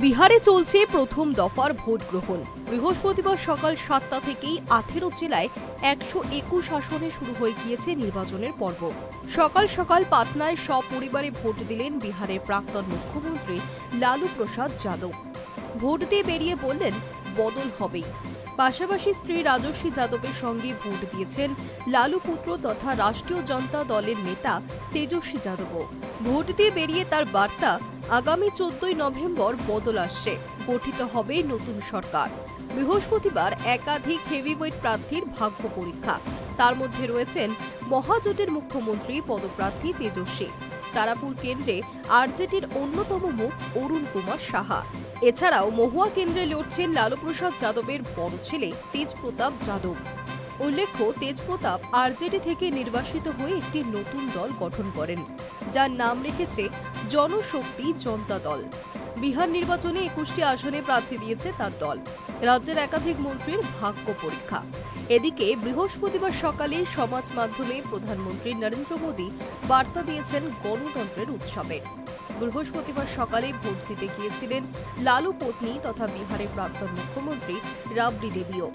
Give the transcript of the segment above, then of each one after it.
বিহারে চলছে প্রথম দফার ভোট গ্রহণ। বৃহস্পতিবার সকাল ৭টা থেকেই ১৮ জেলায় ১২১ আসনে শুরু হয়ে গিয়েছে নির্বাচনের পর্ব। সকাল সকাল পাটনায় সপরিবারে ভোট দিলেন বিহারের প্রাক্তন মুখ্যমন্ত্রী লালু প্রসাদ যাদব। ভোট দিয়ে বেরিয়ে বললেন, বদল হবেই। পাশাপাশি স্ত্রী রাজস্বী যাদবের সঙ্গে ভোট দিয়েছেন লালু পুত্র তথা রাষ্ট্রীয় জনতা দলের নেতা তেজস্বী যাদবও। ভোট দিয়ে বেরিয়ে তার বার্তা, আগামী ১৪ই নভেম্বর বদল আসছে, গঠিত হবে নতুন সরকার। বৃহস্পতিবার একাধিক হেভিওয়েট প্রার্থীর ভাগ্য পরীক্ষা। তার মধ্যে রয়েছেন মহাজোটের মুখ্যমন্ত্রী পদপ্রার্থী তেজস্বী। তারাপুর কেন্দ্রে আরজেডির অন্যতম মুখ অরুণ কুমার সাহা। এছাড়াও মহুয়া কেন্দ্রে লড়ছেন লালু প্রসাদ যাদবের বড় ছেলে তেজপ্রতাপ যাদব। উল্লেখ্য, তেজপ্রতাপ আরজেডি থেকে নির্বাসিত হয়ে একটি নতুন দল গঠন করেন, যার নাম রেখেছে জনশক্তি জনতা দল। বিহার নির্বাচনে ২১টি আসনে প্রার্থী দিয়েছে তার দল। রাজ্যের একাধিক মন্ত্রীর ভাগ্য পরীক্ষা। এদিকে বৃহস্পতিবার সকালে সমাজ মাধ্যমে প্রধানমন্ত্রী নরেন্দ্র মোদী বার্তা দিয়েছেন গণতন্ত্রের উৎসবে। বৃহস্পতিবার সকালে ভোট দিতে গিয়েছিলেন লালু পত্নী তথা বিহারের প্রাক্তন মুখ্যমন্ত্রী রাবড়ি দেবীও।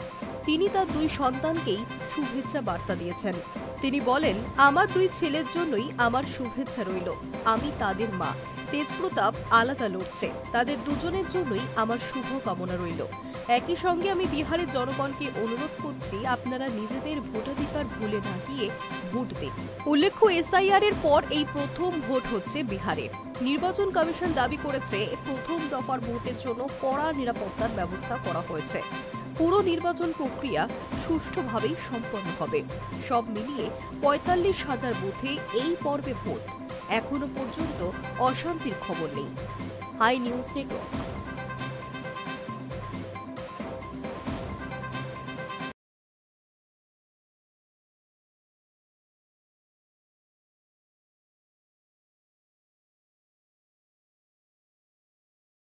তিনি তার দুই সন্তানকেই শুভেচ্ছা বার্তা দিয়েছেন। তিনি বলেন, আমার দুই ছেলের জন্যই আমার শুভেচ্ছা রইল। আমি তাদের মা। তেজপ্রতাপ আলাদা লড়ছে, তাদের দুজনের জন্যই আমার শুভ কামনা রইল। একই সঙ্গে আমি বিহারের জনগণকে অনুরোধ করছি, আপনারা নিজেদের ভোটাধিকার ভুলে না গিয়ে ভোট দিন। উল্লেখ্য, এসআইআর এর পর এই প্রথম ভোট হচ্ছে বিহারে। নির্বাচন কমিশন দাবি করেছে, প্রথম দফার ভোটের জন্য কড়া নিরাপত্তার ব্যবস্থা করা হয়েছে। পুরো নির্বাচন প্রক্রিয়া সুষ্ঠুভাবেই সম্পন্ন হবে। সব মিলিয়ে ৪৫,০০০ বুথে এই পর্বে ভোট। এখনো পর্যন্ত অশান্তির খবর নেই। Hi news network.